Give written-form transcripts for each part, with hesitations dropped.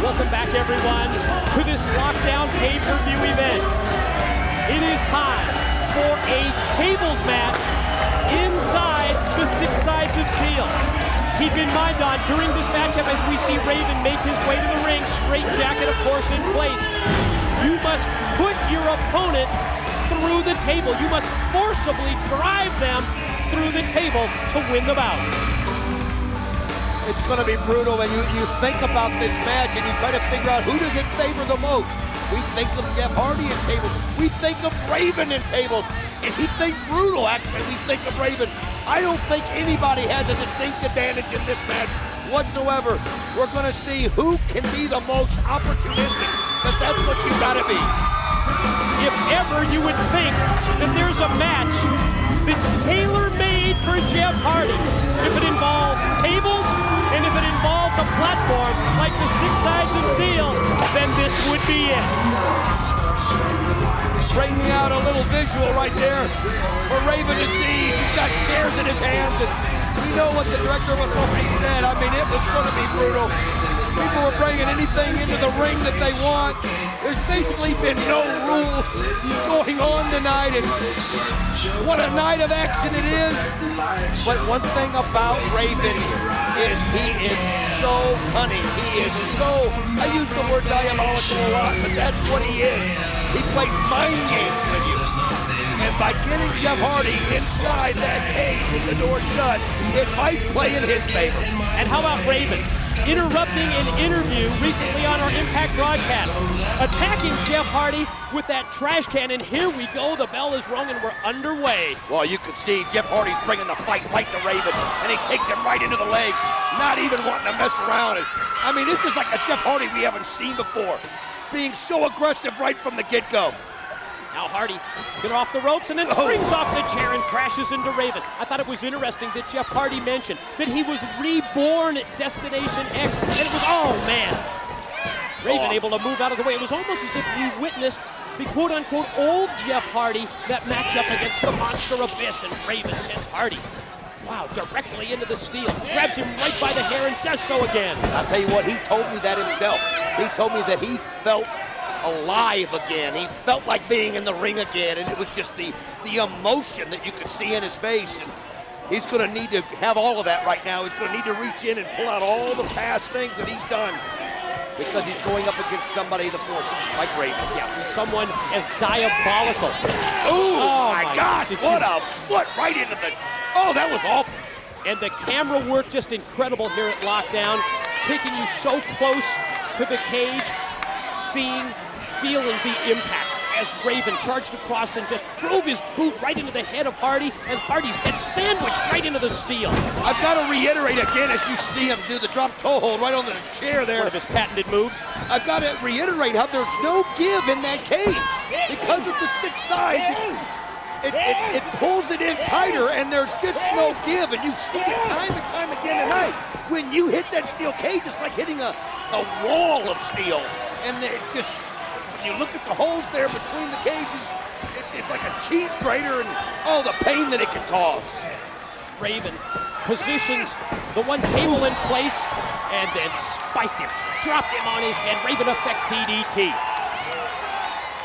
Welcome back, everyone, to this Lockdown pay-per-view event. It is time for a tables match inside the Six Sides of Steel. Keep in mind, Don, during this matchup, as we see Raven make his way to the ring, straight jacket, of course, in place, you must put your opponent through the table. You must forcibly drive them through the table to win the bout. It's going to be brutal, and you think about this match and you try to figure out who does it favor the most. We think of Jeff Hardy in tables. We think of Raven in tables. And he thinks brutal, actually. We think of Raven. I don't think anybody has a distinct advantage in this match whatsoever. We're going to see who can be the most opportunistic, because that's what you got to be. If ever you would think that there's a match that's tailor-made for Jeff Hardy, if it involves tables and if it involves a platform like the Six Sides of Steel, then this would be it. Bringing out a little visual right there for Raven to see. He's got chairs in his hands, and we know what the director of authority said. I mean, it was going to be brutal. People are bringing anything into the ring that they want. There's basically been no rules going on tonight, and what a night of action it is. But one thing about Raven is he is so cunning. He is so, I use the word diabolical a lot, but that's what he is. He plays mind games with you. And by getting Jeff Hardy inside that cage with the door shut, it might play in his favor. And how about Raven interrupting an interview recently on our Impact broadcast, attacking Jeff Hardy with that trash can, and here we go, the bell is rung and we're underway. Well, you can see Jeff Hardy's bringing the fight right to Raven, and he takes him right into the leg, not even wanting to mess around. I mean, this is like a Jeff Hardy we haven't seen before, being so aggressive right from the get-go. Now Hardy get off the ropes and then springs off the chair and crashes into Raven. I thought it was interesting that Jeff Hardy mentioned that he was reborn at Destination X, and it was, oh man, Raven able to move out of the way. It was almost as if we witnessed the quote-unquote old Jeff Hardy that matchup against the Monster Abyss, and Raven sends Hardy, wow, directly into the steel, grabs him right by the hair and does so again. I'll tell you what, he told me that himself. He told me that he felt alive again. He felt like being in the ring again, and it was just the emotion that you could see in his face. And he's going to need to have all of that right now. He's going to need to reach in and pull out all the past things that he's done, because he's going up against somebody the force like Raven. Yeah, someone as diabolical. Ooh, oh my gosh, what a foot right into the, oh, that was awful. And the camera work just incredible here at Lockdown, taking you so close to the cage, seeing, feeling the impact as Raven charged across and just drove his boot right into the head of Hardy, and Hardy's head sandwiched right into the steel. I've got to reiterate again, as you see him do the drop toe hold right on the chair there. One of his patented moves. I've got to reiterate how there's no give in that cage. Because of the Six Sides, it pulls it in tighter, and there's just no give, and you've seen it time and time again tonight. When you hit that steel cage, it's like hitting a wall of steel. And it just, when you look at the holes there between the cages, it's like a cheese grater, and oh, the pain that it can cause. Raven positions the one table in place and then spiked him, dropped him on his head. Raven effect DDT.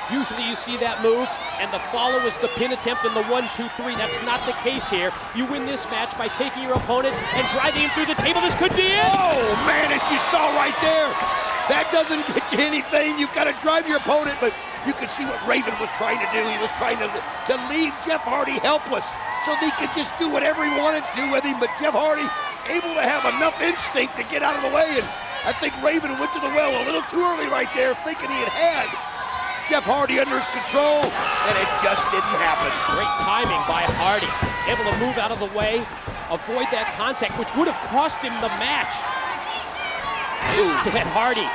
Usually you see that move, and the follow is the pin attempt in the 1-2-3. That's not the case here. You win this match by taking your opponent and driving him through the table. This could be it. Oh, man, as you saw right there, that doesn't get you anything. You've got to drive your opponent, but you can see what Raven was trying to do. He was trying to leave Jeff Hardy helpless so he could just do whatever he wanted to do with him, but Jeff Hardy able to have enough instinct to get out of the way, and I think Raven went to the well a little too early right there, thinking he had Jeff Hardy under his control, and it just didn't happen. Great timing by Hardy, able to move out of the way, avoid that contact, which would have cost him the match. Instead, Hardy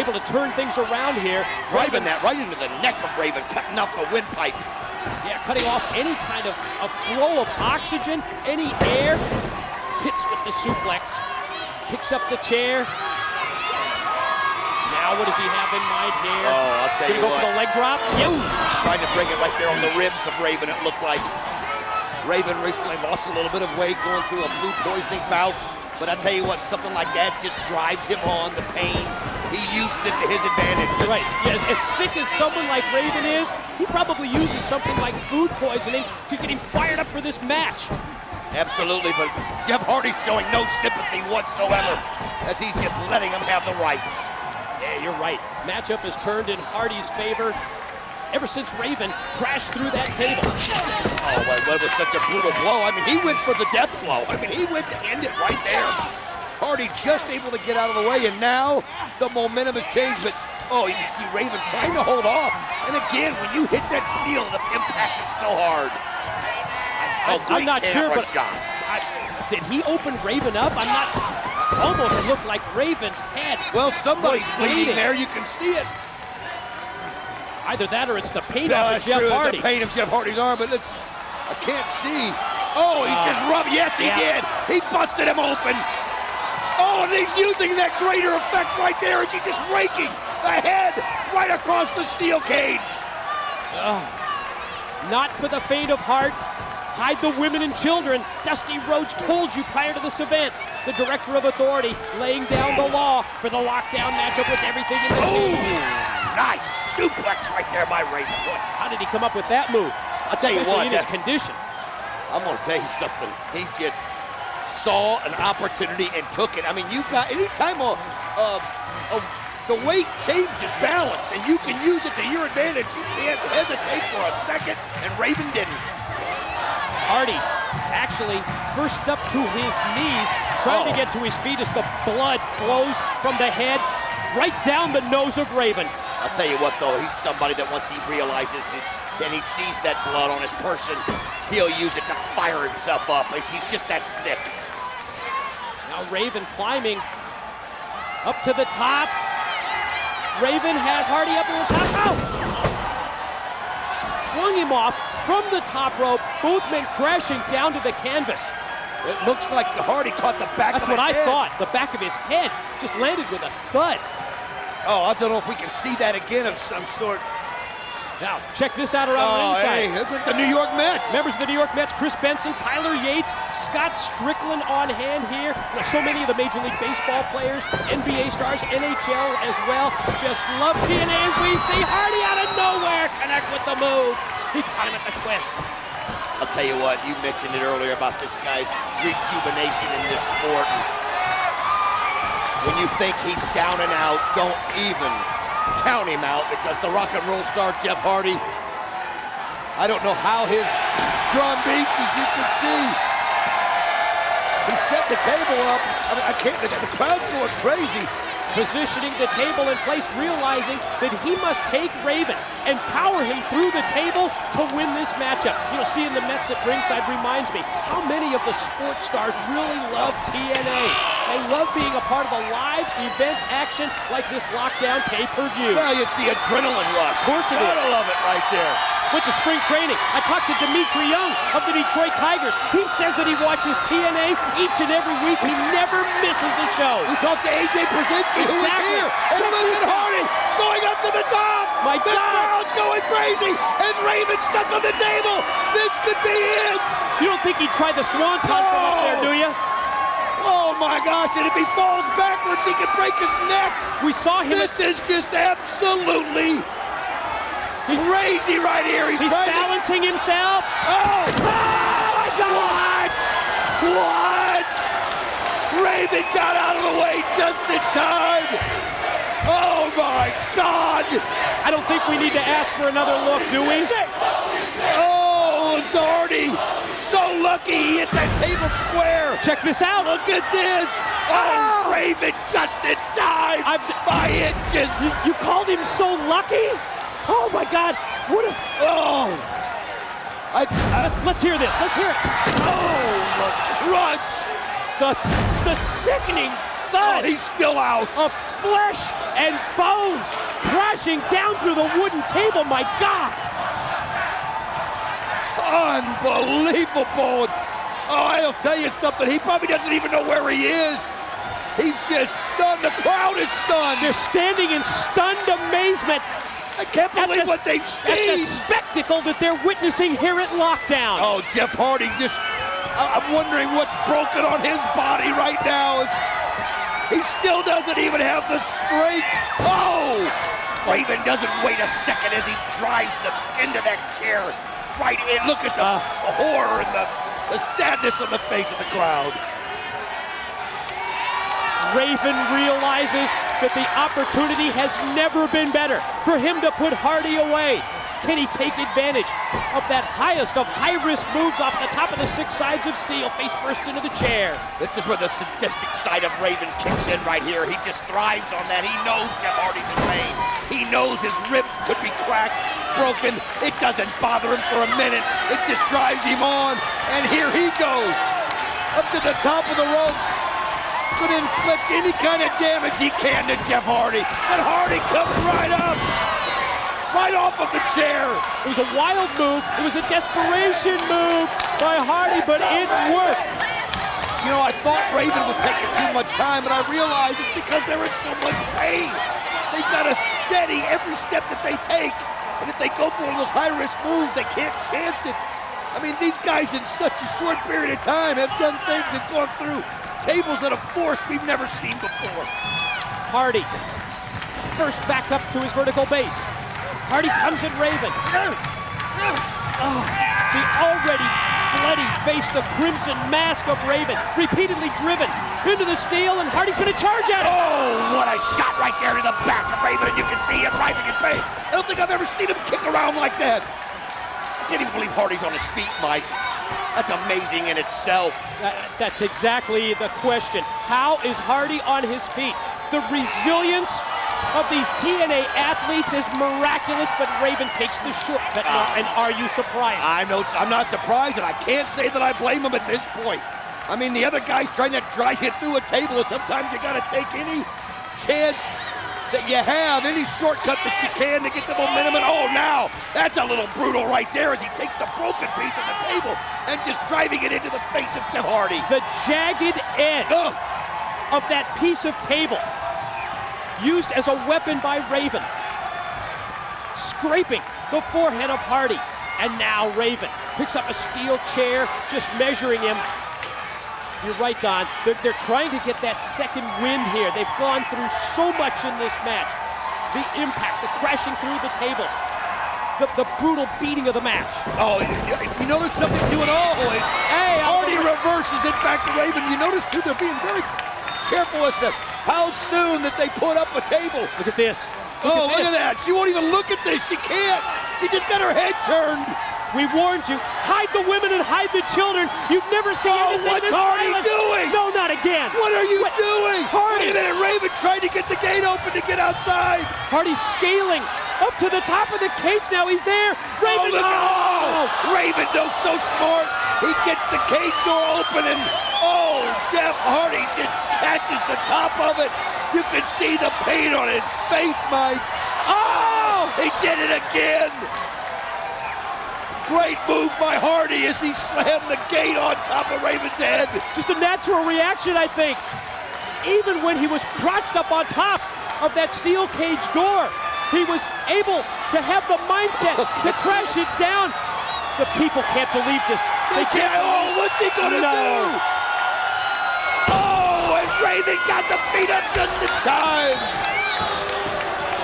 able to turn things around here. Driving that right into the neck of Raven, cutting off the windpipe. Yeah, cutting off any kind of a flow of oxygen, any air. Hits with the suplex, picks up the chair. Now what does he have in mind here? Oh, I'll tell you what. Gonna go for the leg drop? Yep. Trying to bring it right there on the ribs of Raven, it looked like. Raven recently lost a little bit of weight going through a food poisoning bout. But I tell you what, something like that just drives him on, the pain. he uses it to his advantage. Right. Yeah, as sick as someone like Raven is, he probably uses something like food poisoning to get him fired up for this match. Absolutely, but Jeff Hardy's showing no sympathy whatsoever as he's just letting him have the rights. Yeah, you're right. Matchup has turned in Hardy's favor ever since Raven crashed through that table. Oh, my, that was such a brutal blow. I mean, he went for the death blow. I mean, he went to end it right there. Hardy just able to get out of the way, and now the momentum has changed, but oh, you can see Raven trying to hold off. And again, when you hit that steel, the impact is so hard. I'm not sure, but shot. Did he open Raven up? I'm not. Almost looked like Raven's head. Well, somebody's was bleeding there. You can see it. Either that or it's the paint No, off of that's Jeff true. Hardy. The paint of Jeff Hardy's arm, but I can't see. Oh, he's just rubbed. Yes, he did. He busted him open. Oh, and he's using that greater effect right there as he's just raking the head right across the steel cage. Not for the faint of heart. Hide the women and children. Dusty Rhodes told you prior to this event. The Director of Authority laying down the law for the lockdown matchup with everything in the cage. Nice suplex right there by Raven. How did he come up with that move? I'll tell you Especially what. in his condition. I'm going to tell you something. He just saw an opportunity and took it. I mean, you got anytime the weight changes balance and you can use it to your advantage, you can't hesitate for a second, and Raven didn't. Hardy actually first up to his knees, trying to get to his feet as the blood flows from the head right down the nose of Raven. I'll tell you what, though, he's somebody that once he realizes it, and he sees that blood on his person, he'll use it to fire himself up. He's just that sick. Now Raven climbing up to the top. Raven has Hardy up to the top. Oh! Flung him off from the top rope, both men crashing down to the canvas. It looks like Hardy caught the back of his head. That's what I thought. The back of his head just landed with a thud. Oh, I don't know if we can see that again of some sort. Now, check this out around the inside. Hey, that's like the New York Mets. Members of the New York Mets, Chris Benson, Tyler Yates, Scott Strickland on hand here. You know, so many of the Major League Baseball players, NBA stars, NHL as well. Just love TNA as we see Hardy out of nowhere connect with the move. He caught him at the twist. I'll tell you what, you mentioned it earlier about this guy's rejuvenation in this sport. When you think he's down and out, don't even count him out, because the rock and roll star Jeff Hardy, I don't know how his drum beats, as you can see. He set the table up. I mean, I can't, the crowd's going crazy. Positioning the table in place, realizing that he must take Raven and power him through the table to win this matchup. You know, seeing the Mets at ringside reminds me how many of the sports stars really love TNA. They love being a part of a live event action like this lockdown pay-per-view. Well, it's the adrenaline rush. Of course it is. Gotta love it right there. With the spring training, I talked to Dimitri Young of the Detroit Tigers. He says that he watches TNA each and every week. He never misses a show. We talked to AJ Brzezinski, who is here. And look at Hardy going up to the top. My the God. crowd's going crazy as Raven stuck on the table. This could be it. You don't think he'd try the swanton from up there, do you? Oh my gosh, and if he falls backwards, he could break his neck. We saw him. This is just absolutely crazy right here. He's balancing himself. Oh! My God! What? Raven got out of the way just in time. Oh my God! I don't think we need to ask for another look, do we? Oh, Hardy, so lucky he hit that table square. Check this out. Look at this. Oh, Raven just in time by inches. You called him so lucky? Oh my God! What if? Oh! Let's hear this. Let's hear it. Oh, the crunch! The sickening thud. Oh, he's still out. Of flesh and bones crashing down through the wooden table. My God! Unbelievable! Oh, I'll tell you something. He probably doesn't even know where he is. He's just stunned. The crowd is stunned. They're standing in stunned amazement. I can't believe what they've seen. At the spectacle that they're witnessing here at Lockdown. Oh, Jeff Hardy just, I'm wondering what's broken on his body right now. He still doesn't even have the break. Oh! Raven doesn't wait a second as he drives them into that chair. Right in. Look at the horror and the sadness on the face of the crowd. Raven realizes that the opportunity has never been better for him to put Hardy away. Can he take advantage of that highest of high-risk moves off the top of the 6 sides of steel, face first into the chair? This is where the sadistic side of Raven kicks in right here. He just thrives on that. He knows Jeff Hardy's in pain. He knows his ribs could be cracked, broken. It doesn't bother him for a minute. It just drives him on. And here he goes, up to the top of the rope. Could inflict any kind of damage he can to Jeff Hardy. But Hardy comes right up. Right off of the chair. It was a wild move. It was a desperation move by Hardy, but it worked. You know, I thought Raven was taking too much time, but I realized it's because they're in so much pain. They gotta steady every step that they take. And if they go for one of those high-risk moves, they can't chance it. I mean, these guys in such a short period of time have done things and gone through tables at a force we've never seen before. Hardy, first back up to his vertical base. Hardy comes at Raven. The already bloody face, the crimson mask of Raven, repeatedly driven into the steel, and Hardy's gonna charge at him. Oh, what a shot right there to the back of Raven, and you can see him writhing in pain. I don't think I've ever seen him kick around like that. I can't even believe Hardy's on his feet, Mike. That's amazing in itself. That's exactly the question. How is Hardy on his feet? The resilience of these TNA athletes is miraculous, but Raven takes the shortcut now, and are you surprised? I'm not surprised, and I can't say that I blame him at this point. I mean, the other guy's trying to drive you through a table, and sometimes you gotta take any chance that you have, any shortcut that you can to get the momentum. And oh, now that's a little brutal right there as he takes the broken piece of the table and just driving it into the face of Jeff Hardy. The jagged edge of that piece of table used as a weapon by Raven, scraping the forehead of Hardy. And now Raven picks up a steel chair, just measuring him. You're right, Don. They're trying to get that second wind here. They've gone through so much in this match. The impact, the crashing through the tables, the brutal beating of the match. Oh, you notice something to it all. Hey, Hardy reverses it back to Raven. You notice, too, they're being very careful as to how soon that they put up a table. Look at this. Look at that. She won't even look at this. She can't. She just got her head turned. We warned you. Hide the women and hide the children. You've never seen anything this Hardy violent. Doing? No, not again. What are you doing? Hardy. Wait a minute. Raven tried to get the gate open to get outside. Hardy's scaling up to the top of the cage now. He's there. Raven. Raven, though, so smart. He gets the cage door open, and Jeff Hardy just catches the top of it. You can see the pain on his face, Mike. Oh, he did it again. Great move by Hardy as he slammed the gate on top of Raven's head. Just a natural reaction, I think. Even when he was crouched up on top of that steel cage door, he was able to have the mindset to crash it down. The people can't believe this. They can't. Oh, what's he gonna do? Oh, and Raven got the feet up just in time.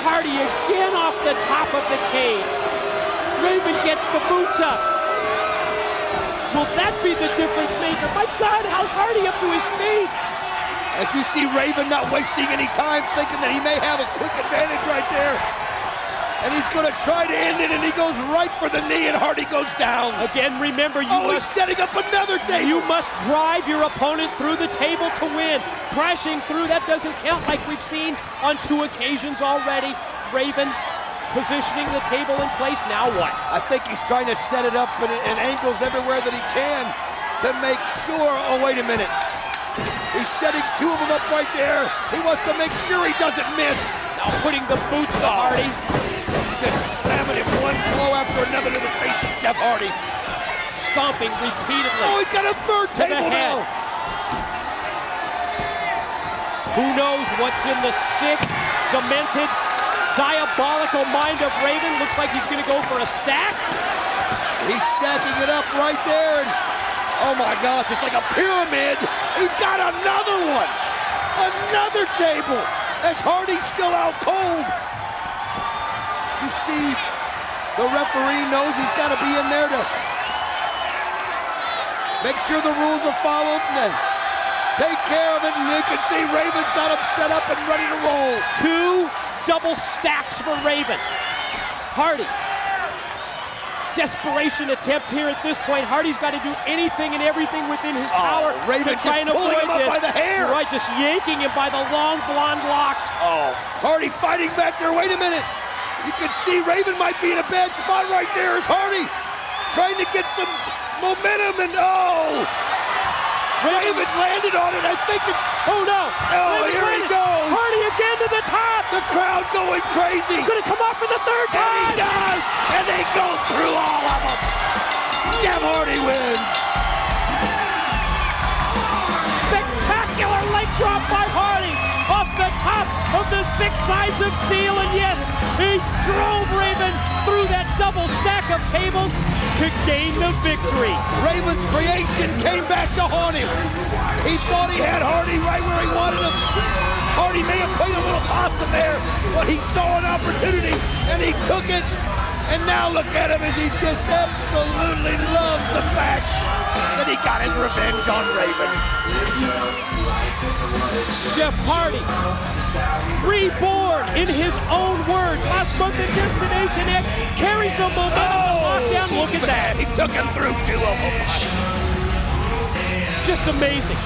Hardy again off the top of the cage. Raven gets the boots up. Will that be the difference maker? My God, how's Hardy up to his feet? As you see Raven not wasting any time, thinking that he may have a quick advantage right there. And he's going to try to end it, and he goes right for the knee, and Hardy goes down. Again, remember, he's setting up another table. You must drive your opponent through the table to win. Crashing through, that doesn't count like we've seen on 2 occasions already. Raven positioning the table in place. Now what? I think he's trying to set it up in angles everywhere that he can to make sure. Oh, wait a minute. He's setting 2 of them up right there. He wants to make sure he doesn't miss. Now putting the boots to Hardy. Just slamming him one blow after another to the face of Jeff Hardy. Stomping repeatedly. Oh, he's got a 3rd table now. Who knows what's in the sick, demented, diabolical mind of Raven. Looks like he's going to go for a stack. He's stacking it up right there. And, oh my gosh, it's like a pyramid. He's got another one. Another table. as Hardy's still out cold. You see, the referee knows he's got to be in there to make sure the rules are followed and then take care of it. And you can see Raven's got him set up and ready to roll. 2 double stacks for Raven. Hardy. Desperation attempt here at this point. Hardy's got to do anything and everything within his power Raven to try and pulling avoid him up this. by the hair. You're right, just yanking him by the long blonde locks. Oh, Hardy fighting back there. Wait a minute. You can see Raven might be in a bad spot right there as Hardy trying to get some momentum and Raven's landed on it. I think it. Oh no! Oh, here he goes. Hardy again to the top. The crowd going crazy. Going to come off for the 3rd time. And he does. And they go through all of them. Jeff Hardy wins. Spectacular leg drop by Hardy off the top of the 6 sides of steel. And yes, he drove Raven through that double stack of tables to gain the victory. Raven's creation came back to haunt him. He thought he had Hardy right where he wanted him. Hardy may have played a little possum there, but he saw an opportunity and he took it. And now look at him as he just absolutely loves the fact that he got his revenge on Raven. Jeff Hardy, reborn in his own words. Last month at Destination X, carries the momentum of lockdown. Look at that. He took him through 2 of them. Just amazing.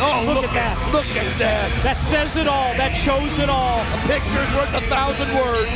Oh, look at that. Look at that. That says it all. That shows it all. A picture's worth 1,000 words.